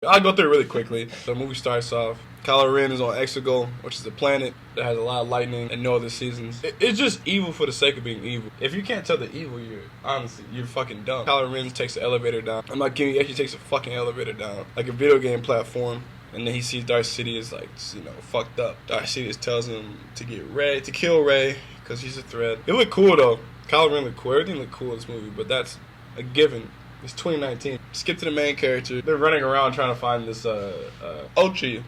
I'll go through it really quickly. The movie starts off. Kylo Ren is on Exegol, which is a planet that has a lot of lightning and no other seasons. It's just evil for the sake of being evil. If you can't tell the evil, you're fucking dumb. Kylo Ren takes the elevator down. I'm not kidding, he actually takes a fucking elevator down. Like a video game platform. And then he sees Darth Sidious like, fucked up. Darth Sidious tells him to kill Rey, because he's a threat. It looked cool though. Kylo Ren looked cool. Everything looked cool in this movie, but that's a given. It's 2019. Skip to the main character. They're running around trying to find this Ochi,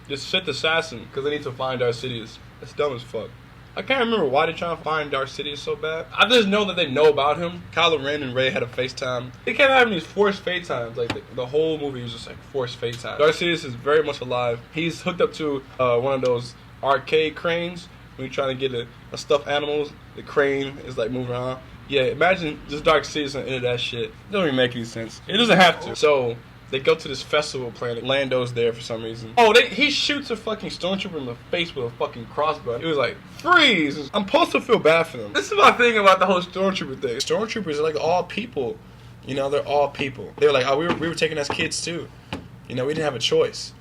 this Sith assassin, because they need to find Darth Sidious. That's dumb as fuck. I can't remember why they're trying to find Darth Sidious so bad. I just know that they know about him. Kylo Ren and Rey had a FaceTime. They kept having these forced FaceTimes. Like the whole movie was just like forced FaceTime. Darth Sidious is very much alive. He's hooked up to one of those arcade cranes. When you're trying to get a stuffed animals, the crane is like moving around. Yeah, imagine just Darth Sidious on the end of that shit. It doesn't even make any sense. It doesn't have to. So they go to this festival planet. Lando's there for some reason. Oh, he shoots a fucking stormtrooper in the face with a fucking crossbow. It was like, freeze! I'm supposed to feel bad for them. This is my thing about the whole stormtrooper thing. Stormtroopers are like all people. You know, they're all people. They were like, oh, we were taken as kids too. You know, we didn't have a choice.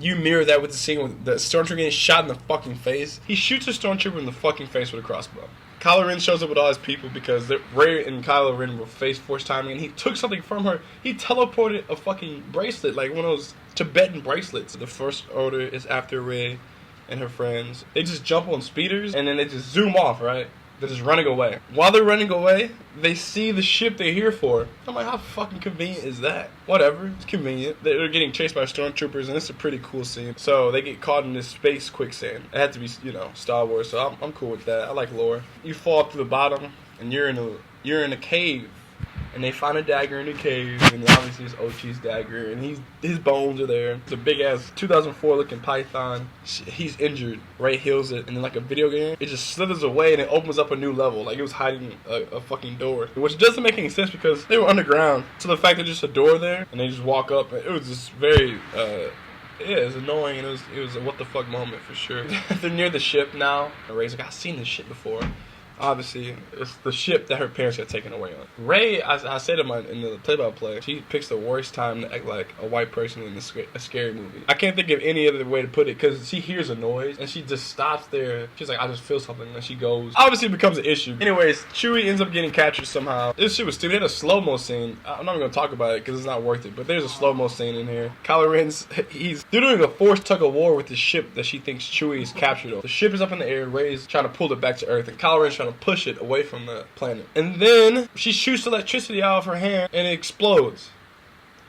You mirror that with the scene with the stormtrooper getting shot in the fucking face. He shoots a stormtrooper in the fucking face with a crossbow. Kylo Ren shows up with all his people because Rey and Kylo Ren were force timing, and he took something from her. He teleported a fucking bracelet, like one of those Tibetan bracelets. The First Order is after Rey and her friends. They just jump on speeders, and then they just zoom off, right? They're just running away. While they're running away, they see the ship they're here for. I'm like, how fucking convenient is that? Whatever, it's convenient. They're getting chased by stormtroopers, and it's a pretty cool scene. So they get caught in this space quicksand. It had to be, Star Wars, so I'm cool with that. I like lore. You fall to the bottom, and you're in a cave. And they find a dagger in the cave, and obviously it's Ochi's dagger, and his bones are there. It's a big-ass 2004 looking python. He's injured. Rey heals it, and then like a video game, it just slithers away, and it opens up a new level. Like it was hiding a fucking door. Which doesn't make any sense because they were underground. So the fact there's just a door there, and they just walk up, it was just very... yeah, it's annoying, and it was a what the fuck moment for sure. They're near the ship now, and Rey's like, I've seen this shit before. Obviously, it's the ship that her parents got taken away on. Rey, I said in the play-by-play, she picks the worst time to act like a white person in a scary movie. I can't think of any other way to put it, because she hears a noise, and she just stops there. She's like, I just feel something, and she goes. Obviously, it becomes an issue. Anyways, Chewie ends up getting captured somehow. This shit was stupid. They had a slow-mo scene. I'm not even going to talk about it, because it's not worth it, but there's a slow-mo scene in here. Kylo Ren's, they're doing a forced tug-of-war with the ship that she thinks Chewie is captured on. The ship is up in the air, Rey's trying to pull it back to Earth, and Kylo Ren's trying to push it away from the planet. And then she shoots electricity out of her hand and it explodes.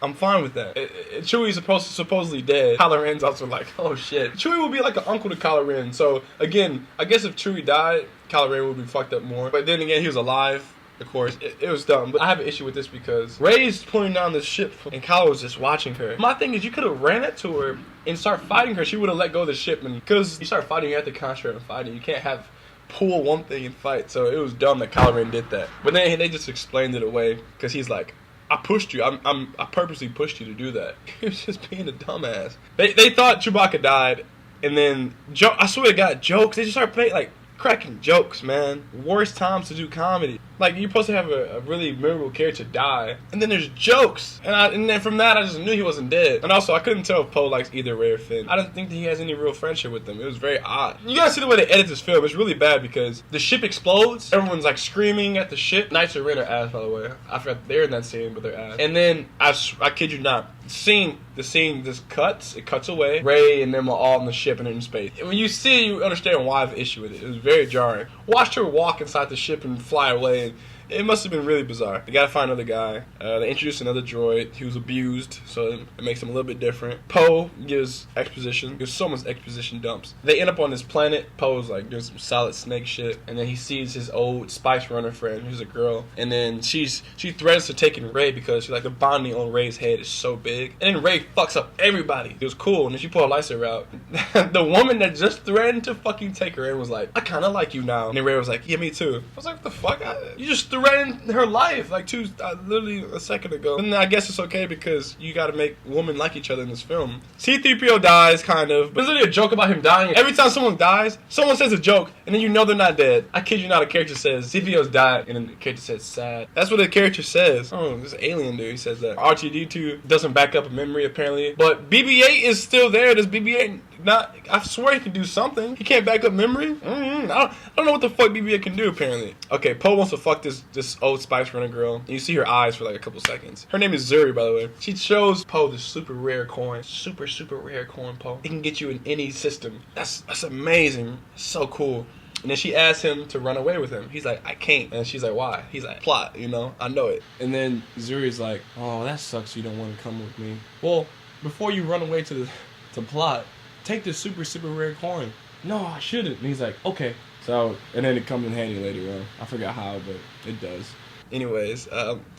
I'm fine with that. Chewie's supposedly dead. Kylo Ren's also like, oh shit. Chewie would be like an uncle to Kylo Ren. So again, I guess if Chewie died, Kylo Ren would be fucked up more. But then again, he was alive. Of course, it was dumb. But I have an issue with this because Rey's pulling down this ship and Kylo was just watching her. My thing is, you could have ran up to her and start fighting her. She would have let go of the ship. And because you start fighting, you have to concentrate on fighting. You can't have pull one thing and fight. So it was dumb that Kylo Ren did that. But then they just explained it away because he's like, I pushed you. I purposely pushed you to do that. He was just being a dumbass. They thought Chewbacca died, and then I swear to God, jokes. They just started playing like cracking jokes, man. Worst times to do comedy. Like, you're supposed to have a really memorable character die, and then there's jokes. And then from that, I just knew he wasn't dead. And also, I couldn't tell if Poe likes either Rey or Finn. I didn't think that he has any real friendship with them. It was very odd. You gotta see the way they edit this film. It's really bad because the ship explodes. Everyone's like screaming at the ship. Knights of Ren are ass, by the way. I forgot they're in that scene, but they're ass. And then, I kid you not, the scene just cuts. It cuts away. Rey and them are all in the ship and in space. And when you see it, you understand why I have an issue with it. It was very jarring. Watched her walk inside the ship and fly away, and it must have been really bizarre. They gotta find another guy. They introduced another droid. He was abused, so it makes him a little bit different. Poe gives exposition. There's so much exposition dumps. They end up on this planet. Poe's like doing some solid snake shit, and then he sees his old Spice Runner friend, who's a girl, and then she threatens to take in Rey because she's like, the bonding on Rey's head is so big. And then Rey fucks up everybody. It was cool, and then she pulled a lightsaber out. The woman that just threatened to fucking take her in was like, I kind of like you now. And then Rey was like, yeah, me too. I was like, what the fuck? You just threatened her life like literally a second ago. And I guess it's okay because you got to make women like each other in this film. C-3PO dies, kind of, but there's literally a joke about him dying. Every time someone dies, someone says a joke, and then you know they're not dead. I kid you not, a character says C-3PO's died, and then the character says sad. That's what the character says. Oh, this alien dude, he says that. R2-D2 doesn't back up a memory apparently, but BB-8 is still there. Does BB-8 not? I swear he can do something. He can't back up memory. I don't know what the fuck BB-8 can do apparently. Okay, Poe wants to fuck this old Spice Runner girl. And you see her eyes for like a couple seconds. Her name is Zuri, by the way. She shows Poe this super rare coin. Super rare coin, Poe. It can get you in any system. That's amazing. So cool. And then she asks him to run away with him. He's like, I can't. And she's like, why? He's like, plot, you know? I know it. And then Zuri's like, oh, that sucks. You don't want to come with me. Well, before you run away to plot, take this super rare coin. No, I shouldn't. And he's like, okay. So, and then it comes in handy later on. I forgot how, but it does. Anyways,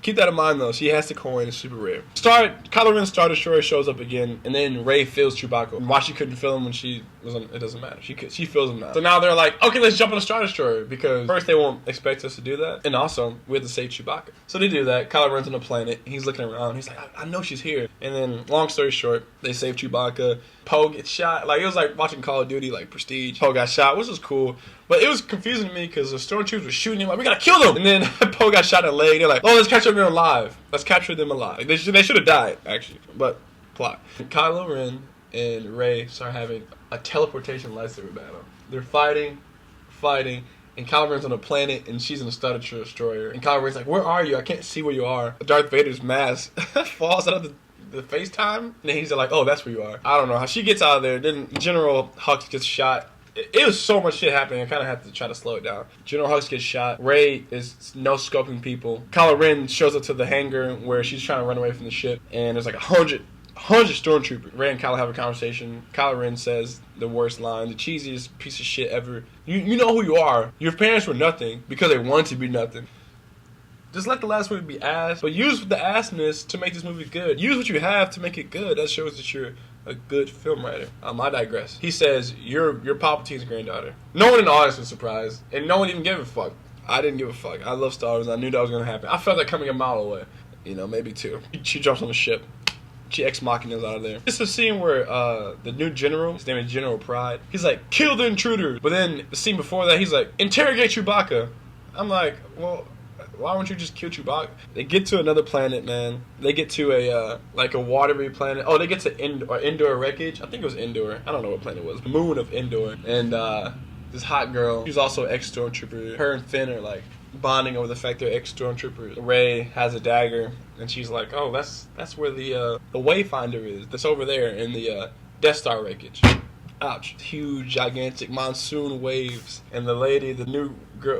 keep that in mind though. She has the coin. It's super rare. Kylo Ren's Star Destroyer shows up again, and then Rey feels Chewbacca. And why she couldn't feel him when she was on, it doesn't matter. She feels him now. So now they're like, okay, let's jump on a Star Destroyer, because first they won't expect us to do that, and also we have to save Chewbacca. So they do that. Kylo Ren's on the planet. He's looking around. He's like, I know she's here. And then, long story short, they save Chewbacca. Poe gets shot. Like, it was like watching Call of Duty, like Prestige. Poe got shot, which was cool. But it was confusing to me because the stormtroopers were shooting him like, we gotta kill them! And then Poe got shot in the leg. They're like, oh, let's capture them alive. Let's capture them alive. Like, they should have died, actually. But, plot. Kylo Ren and Rey start having a teleportation lightsaber battle. They're fighting, and Kylo Ren's on a planet, and she's in a Star Destroyer. And Kylo Ren's like, where are you? I can't see where you are. Darth Vader's mask falls out of the FaceTime. And then he's like, oh, that's where you are. I don't know how she gets out of there. Then General Hux gets shot. It was so much shit happening, I kind of had to try to slow it down. General Hux gets shot. Rey is no-scoping people. Kylo Ren shows up to the hangar where she's trying to run away from the ship, and there's like 100 stormtroopers. Rey and Kylo have a conversation. Kylo Ren says the worst line, the cheesiest piece of shit ever. You know who you are. Your parents were nothing because they wanted to be nothing. Just let the last movie be ass, but use the assness to make this movie good. Use what you have to make it good. That shows that you're a good film writer. I digress. He says, you're Palpatine's granddaughter. No one in the audience was surprised, and no one even gave a fuck. I didn't give a fuck. I love Star Wars. I knew that was going to happen. I felt that coming a mile away. You know, maybe two. She jumps on the ship. She ex-machina's out of there. It's a scene where the new general, his name is General Pride, he's like, kill the intruders. But then the scene before that, he's like, interrogate Chewbacca. I'm like, well, why won't you just kill Chewbacca? They get to another planet, man. They get to a watery planet. Oh, they get to Endor wreckage. I think it was Endor. I don't know what planet it was. Moon of Endor. And this hot girl, she's also ex-stormtrooper. Her and Finn are like bonding over the fact they're ex-stormtroopers. Rey has a dagger, and she's like, oh, that's where the Wayfinder is. That's over there in the Death Star wreckage. Ouch. Huge, gigantic monsoon waves. And the new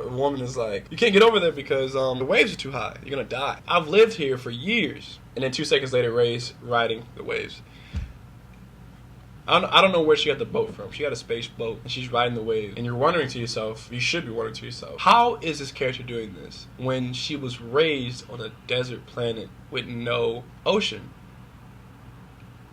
woman is like, you can't get over there because the waves are too high. You're going to die. I've lived here for years. And then 2 seconds later, Rey's riding the waves. I don't know where she got the boat from. She got a space boat, and she's riding the waves. And you're wondering to yourself, you should be wondering to yourself, how is this character doing this when she was raised on a desert planet with no ocean?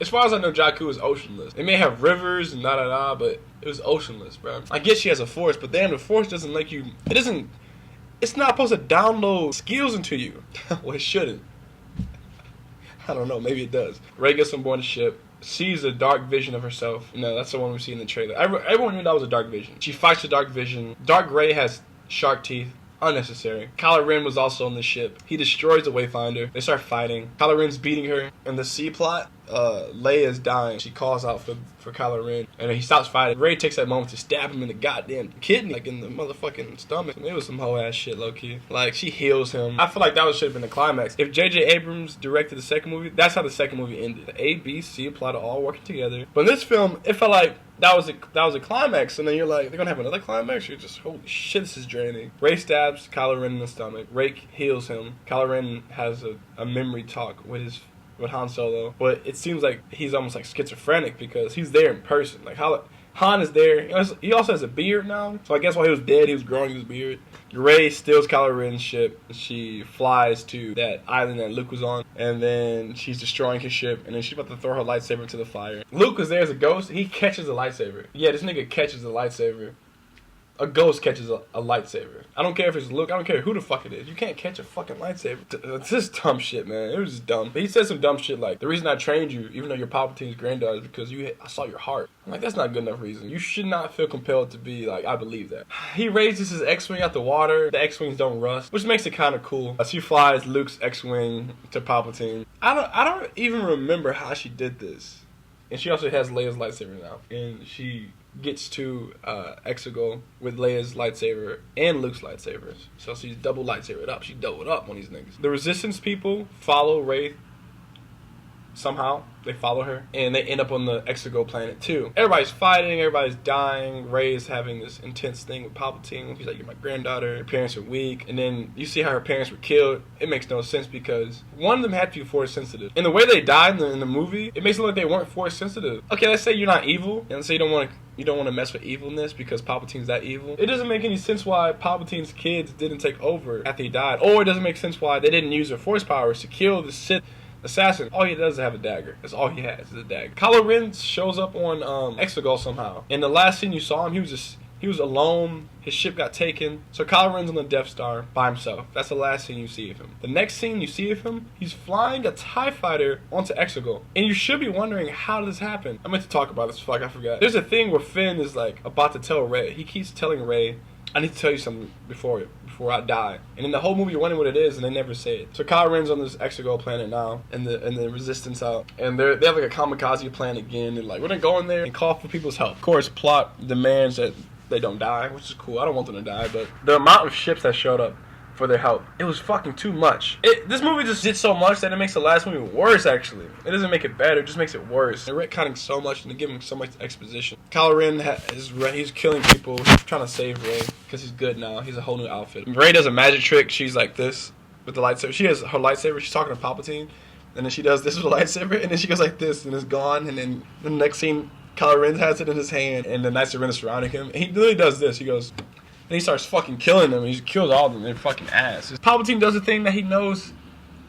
As far as I know, Jakku is oceanless. They may have rivers and but it was oceanless, bro. I guess she has a force, but damn, the force doesn't like you. It's not supposed to download skills into you. Well, it shouldn't. I don't know, maybe it does. Rey gets on board the ship, sees a dark vision of herself. No, that's the one we see in the trailer. Everyone knew that was a dark vision. She fights the dark vision. Dark Rey has shark teeth. Unnecessary. Kylo Ren was also on the ship. He destroys the Wayfinder. They start fighting. Kylo Ren's beating her. In the C plot, Leia's dying. She calls out for Kylo Ren, and he stops fighting. Rey takes that moment to stab him in the goddamn kidney, like in the motherfucking stomach. It was some whole ass shit, low key. Like, she heals him. I feel like that should have been the climax. If J.J. Abrams directed the second movie, that's how the second movie ended. The A, B, C plot are all working together. But in this film, it felt like that was a climax, and then you're like, they're gonna have another climax? You're just, holy shit, this is draining. Rey stabs Kylo Ren in the stomach. Rey heals him. Kylo Ren has a memory talk with Han Solo, but it seems like he's almost like schizophrenic because he's there in person. Like, Han is there. He also has a beard now, so I guess while he was dead, he was growing his beard. Rey steals Kylo Ren's ship. She flies to that island that Luke was on, and then she's destroying his ship, and then she's about to throw her lightsaber into the fire. Luke was there as a ghost. He catches the lightsaber. Yeah, this nigga catches the lightsaber. a ghost catches a lightsaber. I don't care if it's Luke. I don't care who the fuck it is. You can't catch a fucking lightsaber. It's just dumb shit, man. It was just dumb. But he said some dumb shit like, the reason I trained you, even though you're Palpatine's granddaughter, is because I saw your heart. I'm like, that's not good enough reason. You should not feel compelled to be like, I believe that. He raises his X-Wing out the water. The X-Wings don't rust, which makes it kind of cool. She flies Luke's X-Wing to Palpatine. I don't even remember how she did this. And she also has Leia's lightsaber now. And she gets to Exegol with Leia's lightsaber and Luke's lightsabers. So she's double lightsabered up. She doubled up on these niggas. The Resistance people follow Rey somehow. They follow her, and they end up on the Exegol planet too. Everybody's fighting, everybody's dying. Rey is having this intense thing with Palpatine. He's like, you're my granddaughter, your parents are weak. And then you see how her parents were killed. It makes no sense because one of them had to be force sensitive. And the way they died in the movie, it makes it look like they weren't force sensitive. Okay, let's say you're not evil, and let's say you don't want to mess with evilness because Palpatine's that evil. It doesn't make any sense why Palpatine's kids didn't take over after he died. Or it doesn't make sense why they didn't use their force powers to kill the Sith assassin. All he does is have a dagger. That's all he has is a dagger. Kylo Ren shows up on Exegol somehow. In the last scene you saw him, he was alone. His ship got taken. So Kylo Ren's on the Death Star by himself. That's the last scene you see of him. The next scene you see of him, he's flying a TIE fighter onto Exegol. And you should be wondering, how did this happen? I meant to talk about this. Fuck, I forgot. There's a thing where Finn is like about to tell Rey. He keeps telling Rey, I need to tell you something before I die. And in the whole movie, you're wondering what it is, and they never say it. So Kylo Ren's on this Exegol planet now, and the Resistance out, and they have like a kamikaze plan again. And like, we're gonna go in there and call for people's help. Of course, plot demands that they don't die, which is cool. I don't want them to die, but the amount of ships that showed up for their help, it was fucking too much. This movie just did so much that it makes the last movie worse, actually. It doesn't make it better, it just makes it worse. They're retconning so much and they're giving so much exposition. Kylo Ren, he's killing people, he's trying to save Rey, because he's good now. He's a whole new outfit. Rey does a magic trick, she's like this, with the lightsaber. She has her lightsaber, she's talking to Palpatine, and then she does this with the lightsaber, and then she goes like this, and it's gone, and then the next scene, Kylo Ren has it in his hand, and the Knights of Ren is surrounding him, and he literally does this, he goes, and he starts fucking killing them. He kills all of them. They're fucking ass. Palpatine does the thing that he knows.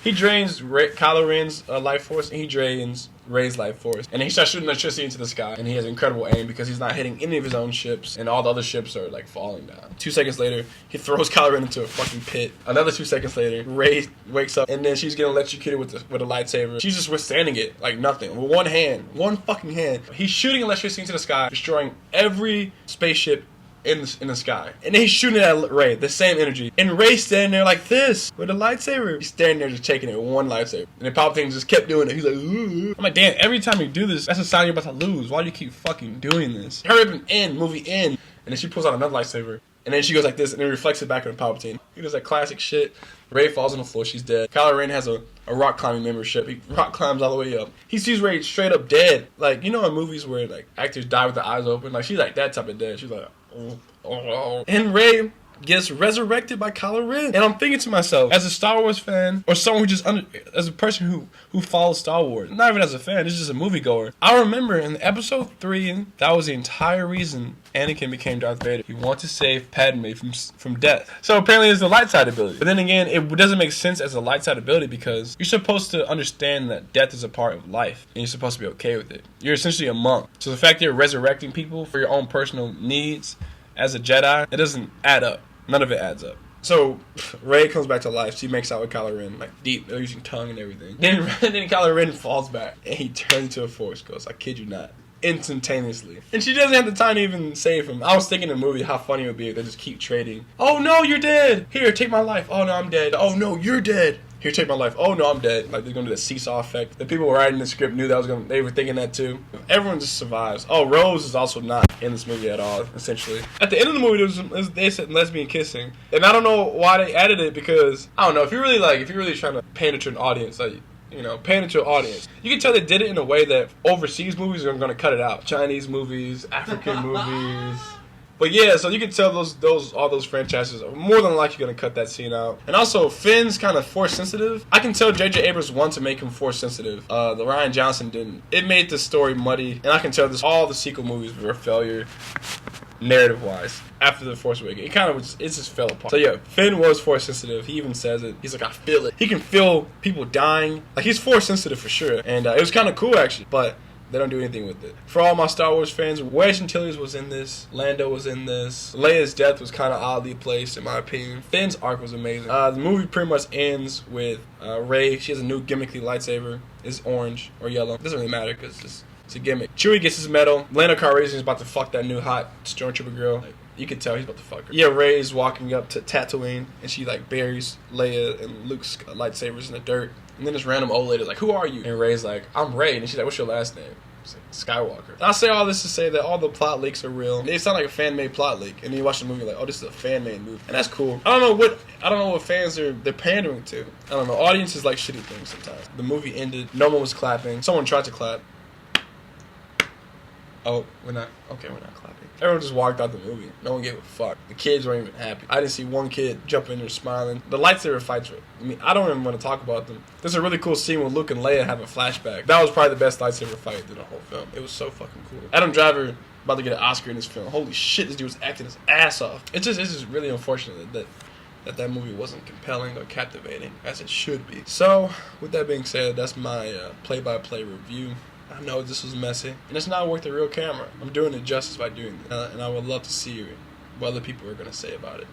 He drains Kylo Ren's life force, and he drains Rey's life force. And he starts shooting electricity into the sky. And he has incredible aim because he's not hitting any of his own ships. And all the other ships are like falling down. 2 seconds later, he throws Kylo Ren into a fucking pit. Another 2 seconds later, Rey wakes up. And then she's getting electrocuted with a lightsaber. She's just withstanding it like nothing. With one hand. One fucking hand. He's shooting electricity into the sky, destroying every spaceship in the sky. And then he's shooting at Rey, the same energy. And Rey's standing there like this, with a lightsaber. He's standing there just taking it with one lightsaber. And then Palpatine just kept doing it. He's like, ooh. I'm like, damn, every time you do this, that's a sign you're about to lose. Why do you keep fucking doing this? Hurry up and end, movie end. And then she pulls out another lightsaber. And then she goes like this, and then reflects it back on Palpatine. He does that classic shit. Rey falls on the floor, she's dead. Kylo Ren has a rock climbing membership. He rock climbs all the way up. He sees Rey straight up dead. Like, you know in movies where like actors die with their eyes open? Like, she's like that type of dead. She's like, oh. And Rey gets resurrected by Kylo Ren. And I'm thinking to myself, as a Star Wars fan, or someone who just, as a person who follows Star Wars, not even as a fan, it's just a moviegoer. I remember in episode 3, that was the entire reason Anakin became Darth Vader. He wanted to save Padme from death. So apparently it's the light side ability. But then again, it doesn't make sense as a light side ability because you're supposed to understand that death is a part of life. And you're supposed to be okay with it. You're essentially a monk. So the fact that you're resurrecting people for your own personal needs as a Jedi, it doesn't add up. None of it adds up. So, Rey comes back to life. She makes out with Kylo Ren, like deep, they're using tongue and everything. Then Kylo Ren falls back, and he turns into a Force Ghost. I kid you not. Instantaneously. And she doesn't have the time to even save him. I was thinking in the movie how funny it would be if they just keep trading. Oh no, you're dead! Here, take my life. Oh no, I'm dead. Oh no, you're dead. Here, take my life. Oh no, I'm dead. Like, they're gonna do that seesaw effect. The people writing the script knew that they were thinking that too. Everyone just survives. Oh, Rose is also not in this movie at all, essentially. At the end of the movie, they said lesbian kissing. And I don't know why they added it because, I don't know, if you're really trying to pander to an audience, like, pander to an audience, you can tell they did it in a way that overseas movies are gonna cut it out. Chinese movies, African movies. But yeah, so you can tell all those franchises are more than likely going to cut that scene out. And also, Finn's kind of force sensitive. I can tell J.J. Abrams wanted to make him force sensitive. The Rian Johnson didn't. It made the story muddy. And I can tell all the sequel movies were a failure, narrative-wise, after The Force Awakens. It just fell apart. So yeah, Finn was force sensitive. He even says it. He's like, I feel it. He can feel people dying. Like, he's force sensitive for sure. And it was kind of cool, actually. But They don't do anything with it. For all my Star Wars fans, Wedge Antilles was in this. Lando was in this. Leia's death was kind of oddly placed, in my opinion. Finn's arc was amazing. The movie pretty much ends with Rey. She has a new gimmickly lightsaber. It's orange or yellow. It doesn't really matter because it's a gimmick. Chewie gets his medal. Lando Calrissian is about to fuck that new hot stormtrooper girl. Like, you can tell he's about to fuck her. Yeah, Rey's walking up to Tatooine, and she like buries Leia and Luke's lightsabers in the dirt. And then this random old lady's like, "Who are you?" And Rey's like, "I'm Rey." And she's like, "What's your last name?" It's like, "Skywalker." I say all this to say that all the plot leaks are real. They sound like a fan-made plot leak, and then you watch the movie like, "Oh, this is a fan-made movie," and that's cool. I don't know what fans they're pandering to. I don't know. Audiences like shitty things sometimes. The movie ended. No one was clapping. Someone tried to clap. Oh, we're not clapping. Everyone just walked out the movie. No one gave a fuck. The kids weren't even happy. I didn't see one kid jump in there smiling. The lightsaber fights were, I don't even want to talk about them. There's a really cool scene where Luke and Leia have a flashback. That was probably the best lightsaber fight in the whole film. It was so fucking cool. Adam Driver about to get an Oscar in this film. Holy shit, this dude was acting his ass off. It's just really unfortunate that movie wasn't compelling or captivating as it should be. So, with that being said, that's my play-by-play review. I know this was messy, and it's not worth a real camera. I'm doing it justice by doing this, and I would love to see what other people are going to say about it.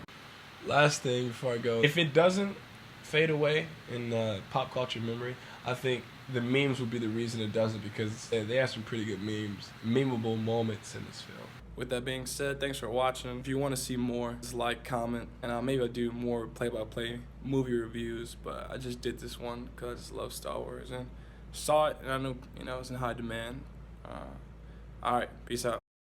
Last thing before I go, if it doesn't fade away in pop culture memory, I think the memes will be the reason it doesn't, because they have some pretty good memeable moments in this film. With that being said, thanks for watching. If you want to see more, just like, comment, and maybe I'll do more play-by-play movie reviews, but I just did this one because I love Star Wars and saw it, and I knew, it was in high demand. Alright, peace out.